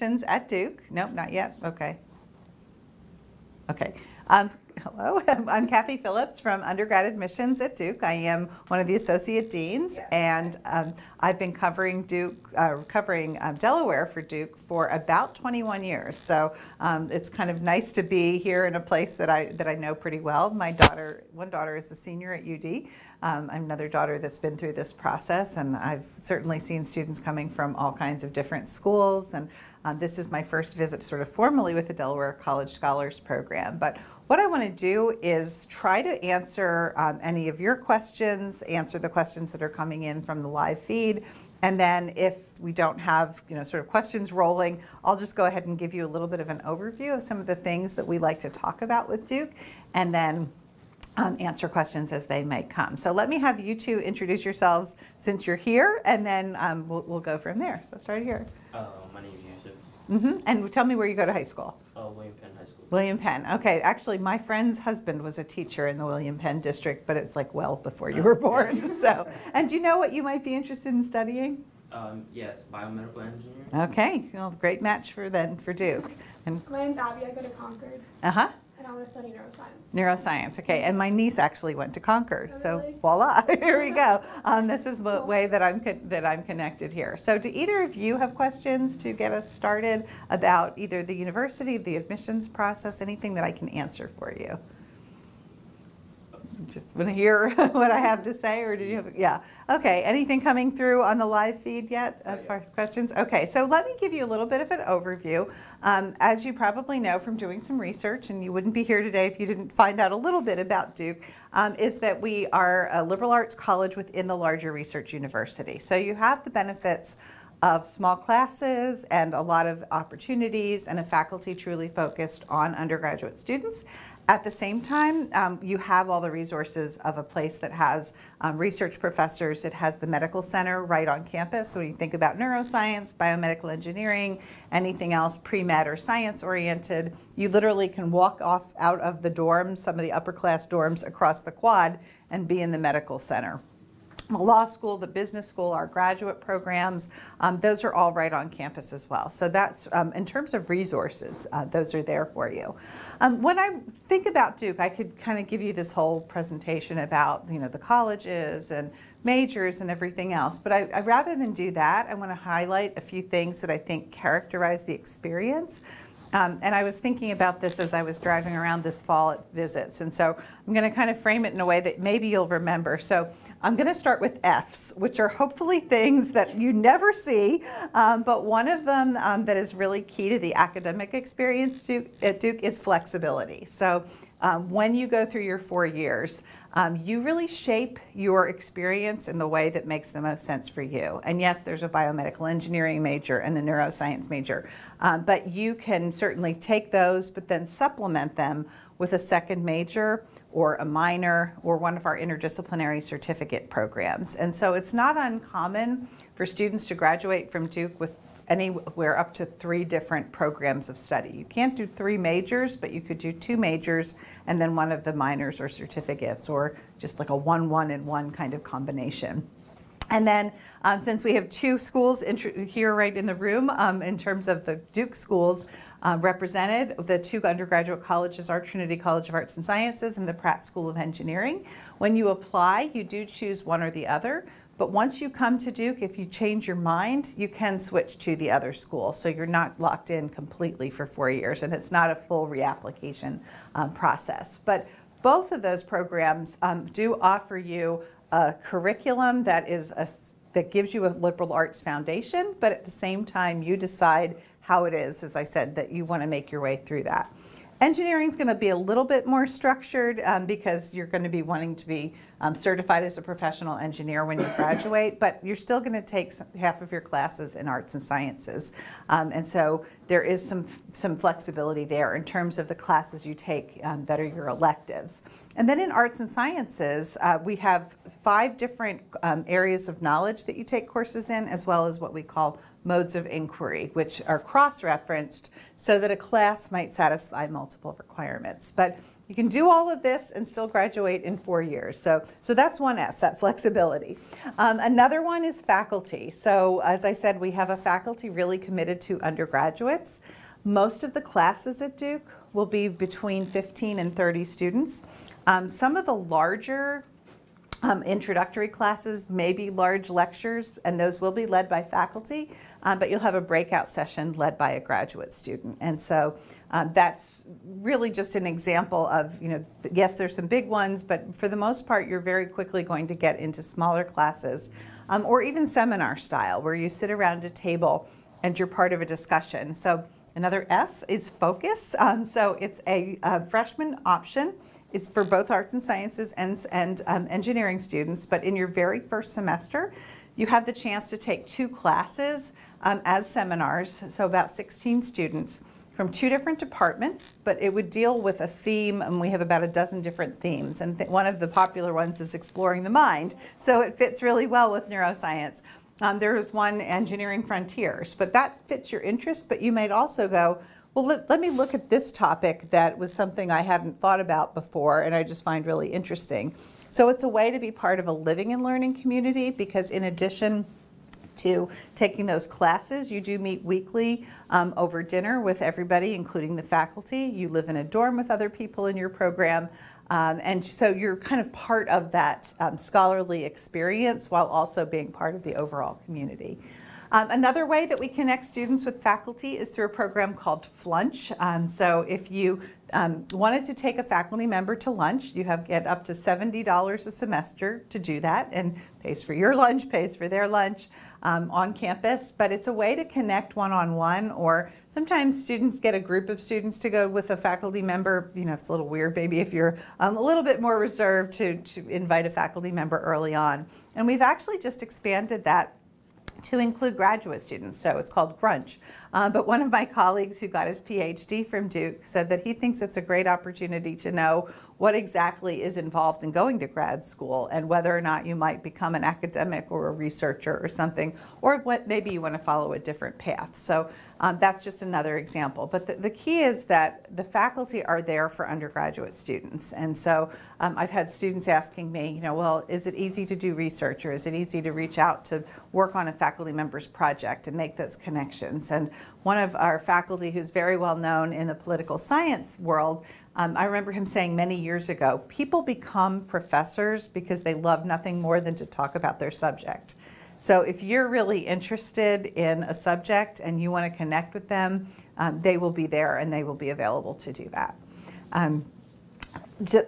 admissions at Duke. Nope, not yet. Okay. Okay. Hello, I'm Kathy Phillips from undergrad admissions at Duke. I am one of the associate deans, and I've been covering Delaware for Duke for about 21 years. So it's kind of nice to be here in a place that I know pretty well. One daughter is a senior at UD. I'm another daughter that's been through this process, and I've certainly seen students coming from all kinds of different schools. And this is my first visit sort of formally with the Delaware College Scholars Program. But what I want to do is try to answer any of your questions, answer the questions that are coming in from the live feed, and then if we don't have sort of questions rolling, I'll just go ahead and give you a little bit of an overview of some of the things that we like to talk about with Duke, and then answer questions as they may come. So let me have you two introduce yourselves since you're here, and then we'll go from there. So start here. My name is Yusuf. And tell me where you go to high school. William Penn High School. William Penn. Okay, actually my friend's husband was a teacher in the William Penn district, but it's like well before you were born. So, and do you know what you might be interested in studying? Yes, biomedical engineering. Okay, well, great match for Duke. And my name's Abby, I go to Concord. Uh-huh. And I want to study neuroscience. Neuroscience, okay. And my niece actually went to Concord, Oh, so really? voila, here we go. This is the way that I'm connected here. So do either of you have questions to get us started about either the university, the admissions process, anything that I can answer for you? Just want to hear what I have to say, or do you have, yeah. Okay, anything coming through on the live feed yet as far as questions? Okay, so let me give you a little bit of an overview. As you probably know from doing some research, and you wouldn't be here today if you didn't find out a little bit about Duke, is that we are a liberal arts college within the larger research university. So you have the benefits of small classes and a lot of opportunities and a faculty truly focused on undergraduate students. At the same time, you have all the resources of a place that has research professors. It has the medical center right on campus. So when you think about neuroscience, biomedical engineering, anything else pre-med or science oriented, you literally can walk out of the dorms, some of the upper class dorms across the quad, and be in the medical center. The law school, the business school, our graduate programs, those are all right on campus as well. So that's, in terms of resources, those are there for you. When I think about Duke, I could kind of give you this whole presentation about the colleges and majors and everything else, but I rather than do that, I want to highlight a few things that I think characterize the experience. And I was thinking about this as I was driving around this fall at visits, and so I'm going to kind of frame it in a way that maybe you'll remember. So I'm going to start with F's, which are hopefully things that you never see, but one of them that is really key to the academic experience at Duke is flexibility. So when you go through your 4 years, you really shape your experience in the way that makes the most sense for you. And yes, there's a biomedical engineering major and a neuroscience major, but you can certainly take those, but then supplement them with a second major or a minor or one of our interdisciplinary certificate programs. And so it's not uncommon for students to graduate from Duke with anywhere up to 3 different programs of study. You can't do 3 majors, but you could do 2 majors and then one of the minors or certificates, or just like a 1-1-1 kind of combination. And then since we have 2 schools here right in the room in terms of the Duke schools represented, the 2 undergraduate colleges are Trinity College of Arts and Sciences and the Pratt School of Engineering. When you apply, you do choose one or the other. But once you come to Duke, if you change your mind, you can switch to the other school. So you're not locked in completely for 4 years, and it's not a full reapplication process. But both of those programs do offer you a curriculum that gives you a liberal arts foundation, but at the same time, you decide how it is, as I said, that you want to make your way through that. Engineering is going to be a little bit more structured because you're going to be wanting to be certified as a professional engineer when you graduate, but you're still going to take half of your classes in arts and sciences. And so there is some flexibility there in terms of the classes you take that are your electives. And then in arts and sciences, we have 5 different areas of knowledge that you take courses in, as well as what we call modes of inquiry, which are cross-referenced so that a class might satisfy multiple requirements. But you can do all of this and still graduate in 4 years. So that's one F, that flexibility. Another one is faculty. So as I said, we have a faculty really committed to undergraduates. Most of the classes at Duke will be between 15 and 30 students. Some of the larger introductory classes may be large lectures, and those will be led by faculty, but you'll have a breakout session led by a graduate student. And so that's really just an example of, yes, there's some big ones, but for the most part, you're very quickly going to get into smaller classes, or even seminar style, where you sit around a table and you're part of a discussion. So another F is focus. So it's a freshman option. It's for both arts and sciences and engineering students, but in your very first semester, you have the chance to take 2 classes as seminars, so about 16 students from 2 different departments, but it would deal with a theme, and we have about a dozen different themes, and one of the popular ones is exploring the mind, so it fits really well with neuroscience. There is one, engineering frontiers, but that fits your interest, but you might also go, well, let me look at this topic that was something I hadn't thought about before and I just find really interesting. So it's a way to be part of a living and learning community, because in addition to taking those classes, you do meet weekly over dinner with everybody, including the faculty. You live in a dorm with other people in your program. And so you're kind of part of that scholarly experience while also being part of the overall community. Another way that we connect students with faculty is through a program called Flunch. So if you wanted to take a faculty member to lunch, you get up to $70 a semester to do that, and pays for your lunch, pays for their lunch on campus. But it's a way to connect one-on-one, or sometimes students get a group of students to go with a faculty member. It's a little weird maybe if you're a little bit more reserved to invite a faculty member early on. And we've actually just expanded that to include graduate students, so it's called Grunch. But one of my colleagues who got his PhD from Duke said that he thinks it's a great opportunity to know what exactly is involved in going to grad school and whether or not you might become an academic or a researcher or something, or what maybe you want to follow a different path. So that's just another example. But the key is that the faculty are there for undergraduate students. And so I've had students asking me, well, is it easy to do research, or is it easy to reach out to work on a faculty member's project and make those connections? And one of our faculty who's very well known in the political science world, I remember him saying many years ago, people become professors because they love nothing more than to talk about their subject. So if you're really interested in a subject and you want to connect with them, they will be there and they will be available to do that.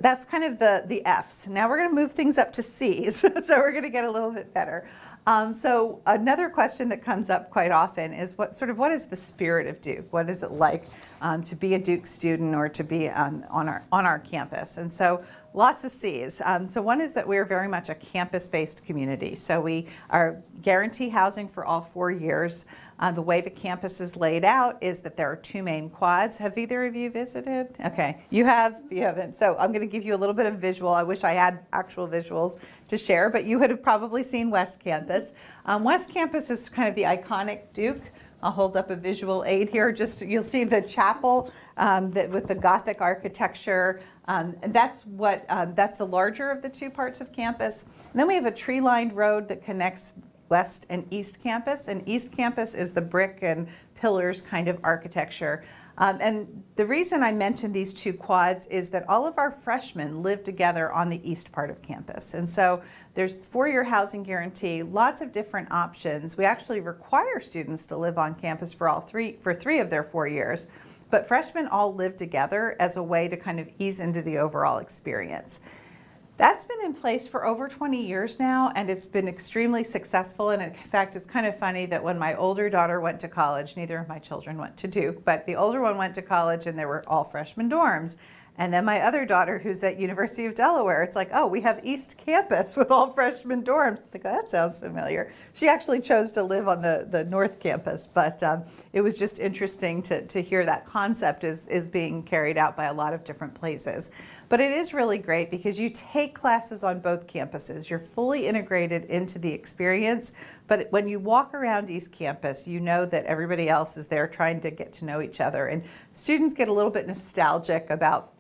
That's kind of the F's. Now we're going to move things up to C's, so we're going to get a little bit better. So another question that comes up quite often is what is the spirit of Duke? What is it like to be a Duke student or to be on our campus? And so lots of C's. So one is that we're very much a campus-based community. So we are guarantee housing for all 4 years. The way the campus is laid out is that there are 2 main quads. Have either of you visited? Okay, you have, you haven't. So I'm going to give you a little bit of visual. I wish I had actual visuals to share, but you would have probably seen West Campus. West Campus is kind of the iconic Duke. I'll hold up a visual aid here. You'll see the chapel with the Gothic architecture. And that's the larger of the 2 parts of campus. And then we have a tree-lined road that connects West and East Campus, and East Campus is the brick and pillars kind of architecture. And the reason I mentioned these 2 quads is that all of our freshmen live together on the east part of campus. And so there's 4-year housing guarantee, lots of different options. We actually require students to live on campus for 3 of their 4 years. But freshmen all live together as a way to kind of ease into the overall experience. That's been in place for over 20 years now, and it's been extremely successful. And in fact, it's kind of funny that when my older daughter went to college, neither of my children went to Duke, but the older one went to college and there were all freshman dorms. And then my other daughter, who's at University of Delaware, it's like, oh, we have East Campus with all freshman dorms. I think, oh, that sounds familiar. She actually chose to live on the North Campus, but it was just interesting to hear that concept is being carried out by a lot of different places. But it is really great because you take classes on both campuses. You're fully integrated into the experience, but when you walk around East Campus, you know that everybody else is there trying to get to know each other. And students get a little bit nostalgic about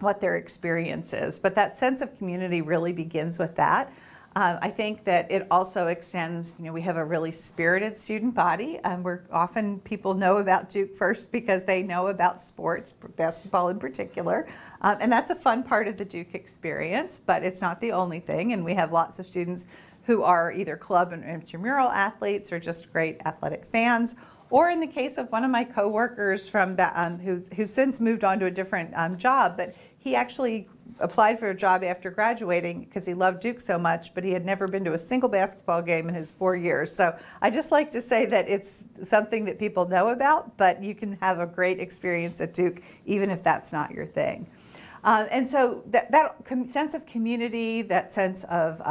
what their experience is. But that sense of community really begins with that. I think that it also extends, we have a really spirited student body. We're often, people know about Duke first because they know about sports, basketball in particular. And that's a fun part of the Duke experience, but it's not the only thing. And we have lots of students who are either club and intramural athletes or just great athletic fans. Or in the case of one of my coworkers from who's since moved on to a different job, but he actually applied for a job after graduating because he loved Duke so much, but he had never been to a single basketball game in his 4 years. So I just like to say that it's something that people know about, but you can have a great experience at Duke even if that's not your thing. And so that sense of community, that sense of,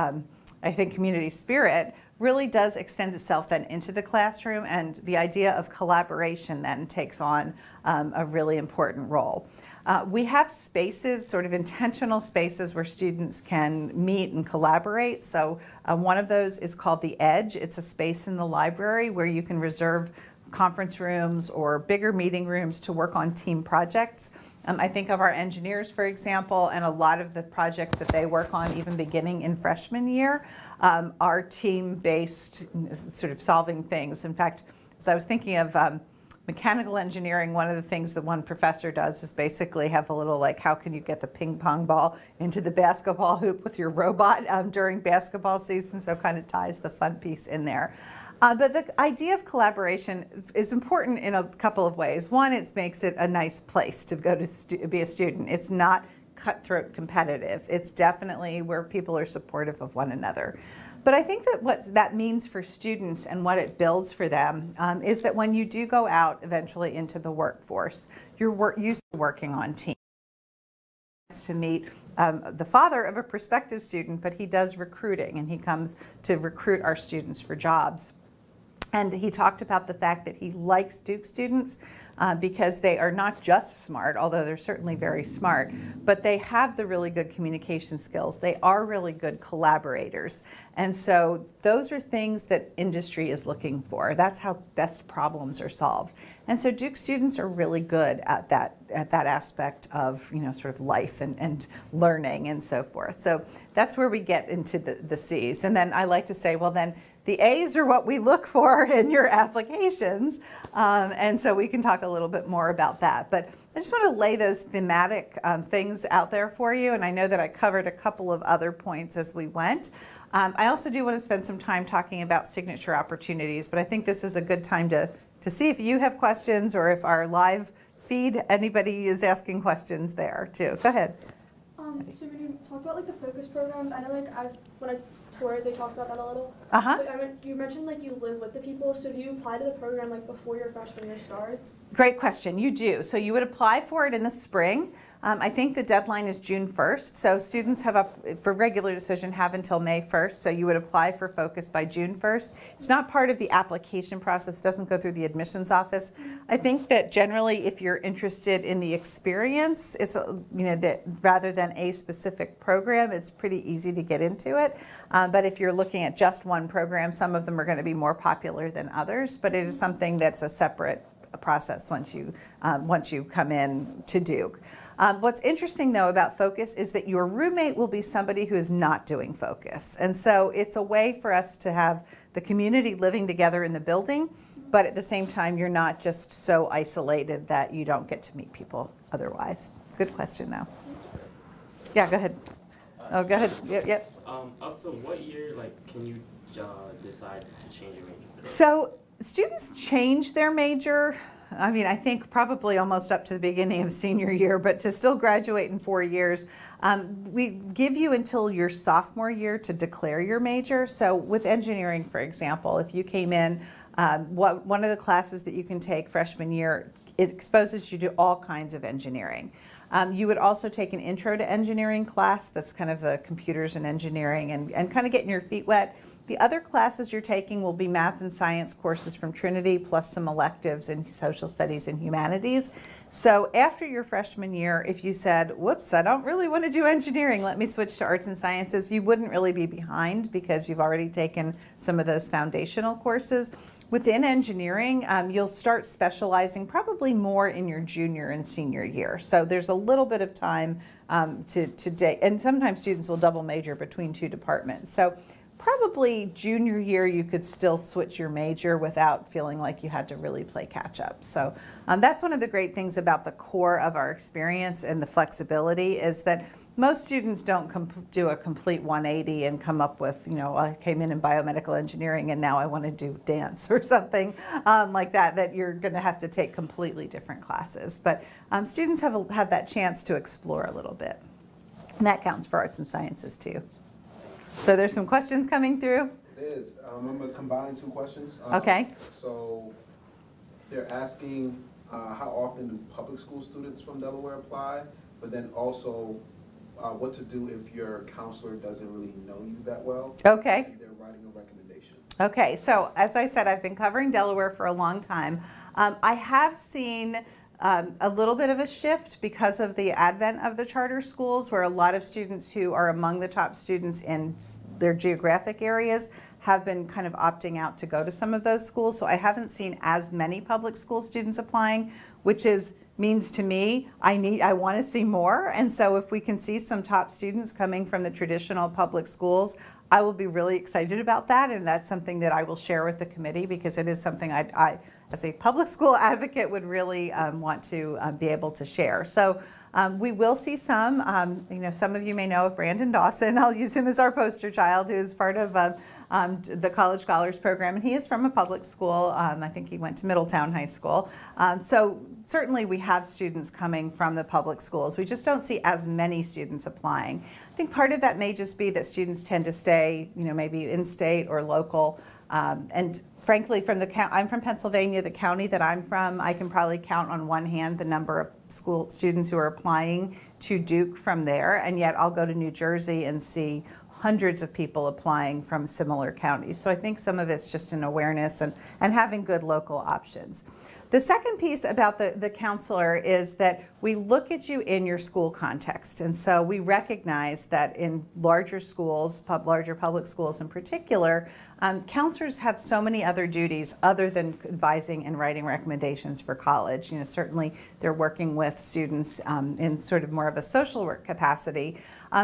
I think, community spirit really does extend itself then into the classroom, and the idea of collaboration then takes on a really important role. We have spaces, sort of intentional spaces where students can meet and collaborate. So one of those is called The Edge. It's a space in the library where you can reserve conference rooms or bigger meeting rooms to work on team projects. I think of our engineers, for example, and a lot of the projects that they work on, even beginning in freshman year, are team-based, sort of solving things. In fact, as I was thinking of mechanical engineering, one of the things that one professor does is basically have a little, like, how can you get the ping pong ball into the basketball hoop with your robot during basketball season, so kind of ties the fun piece in there. But the idea of collaboration is important in a couple of ways. One, it makes it a nice place to go to be a student. It's not cutthroat competitive. It's definitely where people are supportive of one another. But I think that what that means for students and what it builds for them is that when you do go out eventually into the workforce, you're used to working on teams. To meet the father of a prospective student, but he does recruiting, and he comes to recruit our students for jobs. And he talked about the fact that he likes Duke students because they are not just smart, although they're certainly very smart, but they have the really good communication skills. They are really good collaborators. And so those are things that industry is looking for. That's how best problems are solved. And so Duke students are really good at that aspect of, sort of life and learning and so forth. So that's where we get into the C's. And then I like to say, well, then the A's are what we look for in your applications, and so we can talk a little bit more about that. But I just want to lay those thematic things out there for you, and I know that I covered a couple of other points as we went. I also do want to spend some time talking about signature opportunities, but I think this is a good time to see if you have questions or if our live feed, anybody is asking questions there too. Go ahead. So when you talk about the focus programs, I know when I toured, they talked about that a little. But you mentioned you live with the people. So do you apply to the program before your freshman year starts? Great question. You do. So you would apply for it in the spring. I think the deadline is June 1st. So students for regular decision have until May 1st. So you would apply for Focus by June 1st. It's not part of the application process. It doesn't go through the admissions office. I think that generally if you're interested in the experience, it's, that rather than a specific program, it's pretty easy to get into it. But if you're looking at just one program, some of them are going to be more popular than others. But it is something that's a separate process once you come in to Duke. What's interesting, though, about Focus is that your roommate will be somebody who is not doing Focus. And so it's a way for us to have the community living together in the building, but at the same time, you're not just so isolated that you don't get to meet people otherwise. Good question, though. Yeah, go ahead. Oh, go ahead. Yep. Up to what year, can you decide to change your major? So students change their major. I think probably almost up to the beginning of senior year, but to still graduate in 4 years, we give you until your sophomore year to declare your major. So with engineering, for example, if you came in, one of the classes that you can take freshman year, it exposes you to all kinds of engineering. You would also take an intro to engineering class. That's kind of the computers and engineering and kind of getting your feet wet. The other classes you're taking will be math and science courses from Trinity, plus some electives in social studies and humanities. So after your freshman year, if you said, whoops, I don't really want to do engineering, let me switch to arts and sciences, you wouldn't really be behind because you've already taken some of those foundational courses. Within engineering, you'll start specializing probably more in your junior and senior year. So there's a little bit of time to date, and sometimes students will double major between two departments. So probably junior year you could still switch your major without feeling like you had to really play catch up. So that's one of the great things about the core of our experience and the flexibility is that most students don't do a complete 180 and come up with, you know, I came in biomedical engineering and now I want to do dance or something like that, that you're going to have to take completely different classes. But students have that chance to explore a little bit. And that counts for arts and sciences too. So there's some questions coming through. It is. I'm going to combine two questions. Okay. So they're asking how often do public school students from Delaware apply, but then also what to do if your counselor doesn't really know you that well. Okay. And they're writing a recommendation. Okay, so as I said, I've been covering Delaware for a long time. I have seen a little bit of a shift because of the advent of the charter schools, where a lot of students who are among the top students in their geographic areas have been kind of opting out to go to some of those schools. So I haven't seen as many public school students applying, which means to me, I want to see more. And so if we can see some top students coming from the traditional public schools, I will be really excited about that. And that's something that I will share with the committee, because it is something I as a public school advocate, would really want to be able to share. So we will see some. You know, some of you may know of Brandon Dawson. I'll use him as our poster child, who is part of the College Scholars Program, and he is from a public school. I think he went to Middletown High School. So certainly we have students coming from the public schools. We just don't see as many students applying. I think part of that may just be that students tend to stay, you know, maybe in-state or local. And frankly, I'm from Pennsylvania, the county that I'm from, I can probably count on one hand the number of school students who are applying to Duke from there, and yet I'll go to New Jersey and see hundreds of people applying from similar counties. So I think some of it's just an awareness and having good local options. The second piece about the counselor is that we look at you in your school context. And so we recognize that in larger schools, larger public schools in particular, counselors have so many other duties other than advising and writing recommendations for college. You know, certainly they're working with students in sort of more of a social work capacity.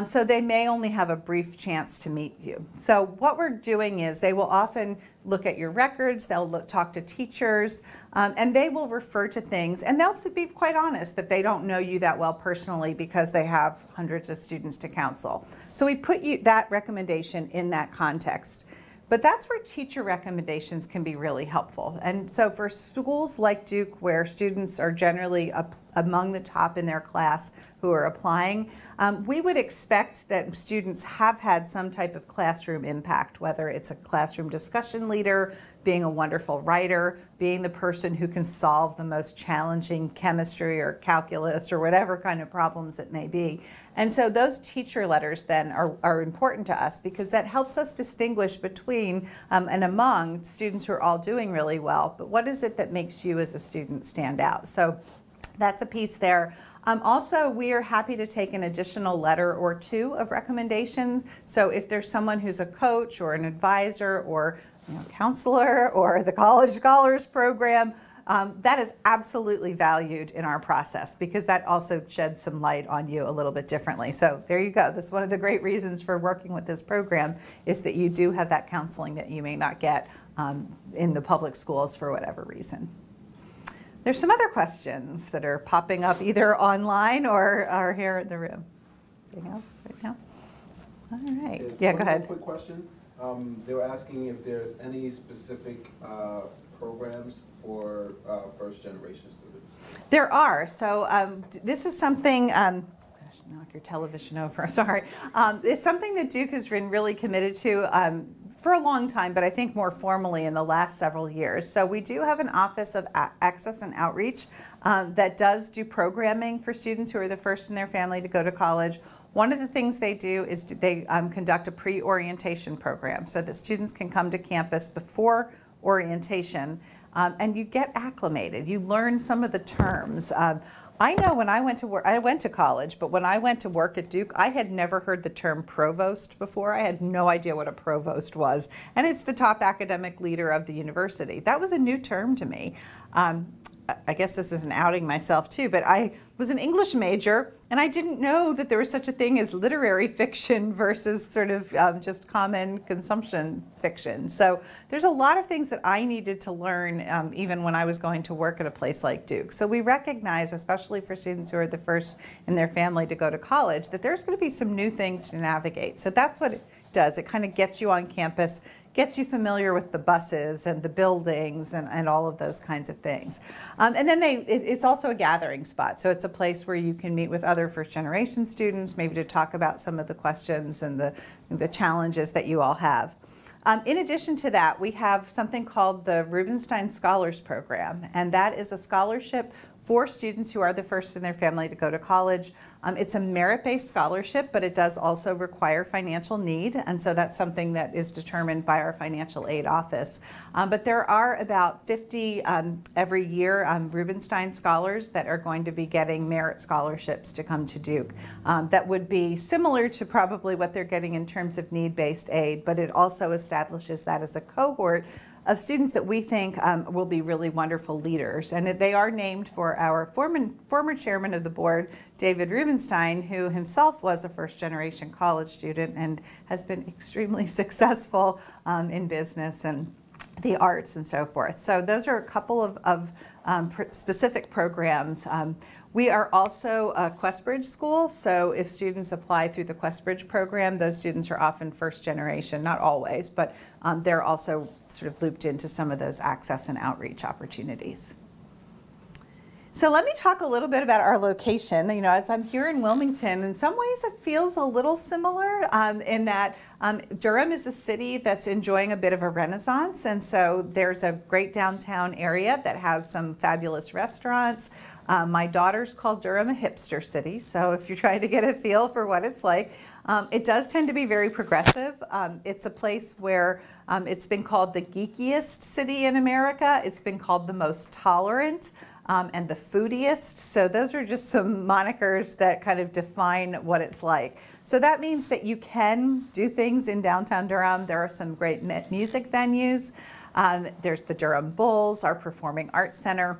So they may only have a brief chance to meet you. So what we're doing is they will often look at your records, they'll talk to teachers, and they will refer to things, and they'll be quite honest that they don't know you that well personally because they have hundreds of students to counsel. So we put that recommendation in that context. But that's where teacher recommendations can be really helpful. And so for schools like Duke, where students are generally among the top in their class who are applying, we would expect that students have had some type of classroom impact, whether it's a classroom discussion leader, being a wonderful writer, being the person who can solve the most challenging chemistry or calculus or whatever kind of problems it may be. And so those teacher letters then are important to us, because that helps us distinguish between and among students who are all doing really well, but what is it that makes you as a student stand out? So that's a piece there. Also, we are happy to take an additional letter or two of recommendations. So if there's someone who's a coach or an advisor or counselor or the College Scholars Program, that is absolutely valued in our process, because that also sheds some light on you a little bit differently. So there you go. This is one of the great reasons for working with this program, is that you do have that counseling that you may not get in the public schools for whatever reason. There's some other questions that are popping up either online or here in the room. Anything else right now? All right. Yeah, go ahead. Quick question. They were asking if there's any specific programs for first-generation students. There are. So this is something, gosh, knock your television over, sorry. It's something that Duke has been really committed to for a long time, but I think more formally in the last several years. So we do have an Office of Access and Outreach that does do programming for students who are the first in their family to go to college. One of the things they do is they conduct a pre-orientation program so that students can come to campus before orientation and you get acclimated. You learn some of the terms. I know when I went to work, I went to college, but when I went to work at Duke, I had never heard the term provost before. I had no idea what a provost was. And it's the top academic leader of the university. That was a new term to me. I guess this isn't outing myself too, but I was an English major and I didn't know that there was such a thing as literary fiction versus sort of just common consumption fiction. So there's a lot of things that I needed to learn even when I was going to work at a place like Duke. So we recognize, especially for students who are the first in their family to go to college, that there's going to be some new things to navigate. So that's what it does. It kind of gets you on campus, gets you familiar with the buses and the buildings and all of those kinds of things. And then it's also a gathering spot. So it's a place where you can meet with other first-generation students, maybe to talk about some of the questions and the challenges that you all have. In addition to that, we have something called the Rubenstein Scholars Program, and that is a scholarship for students who are the first in their family to go to college. It's a merit-based scholarship, but it does also require financial need, and so that's something that is determined by our financial aid office. But there are about 50 every year Rubenstein scholars that are going to be getting merit scholarships to come to Duke. That would be similar to probably what they're getting in terms of need-based aid, but it also establishes that as a cohort of students that we think will be really wonderful leaders. And they are named for our former chairman of the board, David Rubenstein, who himself was a first-generation college student and has been extremely successful in business and the arts and so forth. So those are a couple of specific programs. We are also a Questbridge school, so if students apply through the Questbridge program, those students are often first generation, not always, but they're also sort of looped into some of those access and outreach opportunities. So let me talk a little bit about our location. You know, as I'm here in Wilmington, in some ways it feels a little similar in that Durham is a city that's enjoying a bit of a renaissance, and so there's a great downtown area that has some fabulous restaurants. My daughters call Durham a hipster city, so if you're trying to get a feel for what it's like, it does tend to be very progressive. It's a place where it's been called the geekiest city in America. It's been called the most tolerant and the foodiest. So those are just some monikers that kind of define what it's like. So that means that you can do things in downtown Durham. There are some great music venues. There's the Durham Bulls, our performing arts center.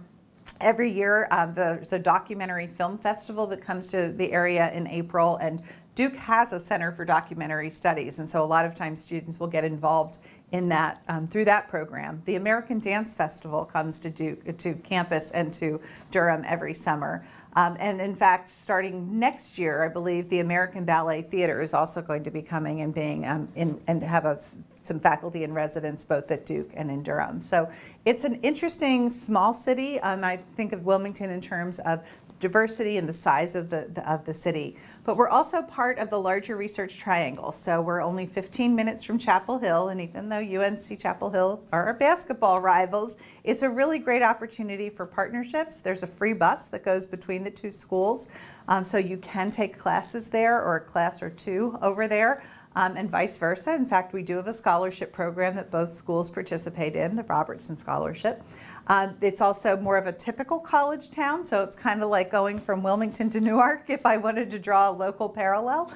Every year, there's a documentary film festival that comes to the area in April, and Duke has a Center for Documentary Studies, and so a lot of times students will get involved in that through that program. The American Dance Festival comes to Duke, to campus and to Durham every summer. And in fact, starting next year, I believe the American Ballet Theater is also going to be coming and being and have some faculty and residents both at Duke and in Durham. So it's an interesting small city. I think of Wilmington in terms of diversity and the size of the city. But we're also part of the larger research triangle. So we're only 15 minutes from Chapel Hill, and even though UNC Chapel Hill are our basketball rivals, it's a really great opportunity for partnerships. There's a free bus that goes between the two schools, so you can take classes there or a class or two over there. And vice versa. In fact, we do have a scholarship program that both schools participate in, the Robertson Scholarship. It's also more of a typical college town, so it's kind of like going from Wilmington to Newark, if I wanted to draw a local parallel.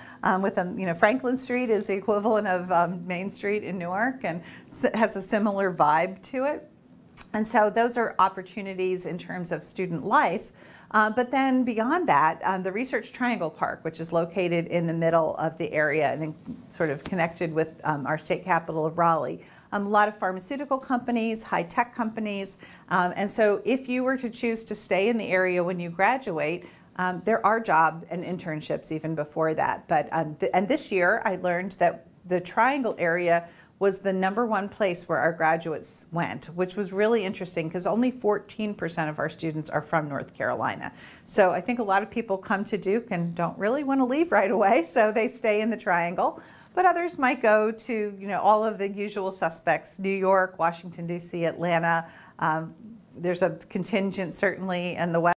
Franklin Street is the equivalent of Main Street in Newark and has a similar vibe to it. And so those are opportunities in terms of student life. But then beyond that, the Research Triangle Park, which is located in the middle of the area and sort of connected with our state capital of Raleigh. A lot of pharmaceutical companies, high-tech companies, and so if you were to choose to stay in the area when you graduate, there are job and internships even before that. But and this year I learned that the Triangle area was the #1 place where our graduates went, which was really interesting because only 14% of our students are from North Carolina. So I think a lot of people come to Duke and don't really want to leave right away, so they stay in the Triangle. But others might go to, all of the usual suspects: New York, Washington, D.C., Atlanta. There's a contingent certainly in the West.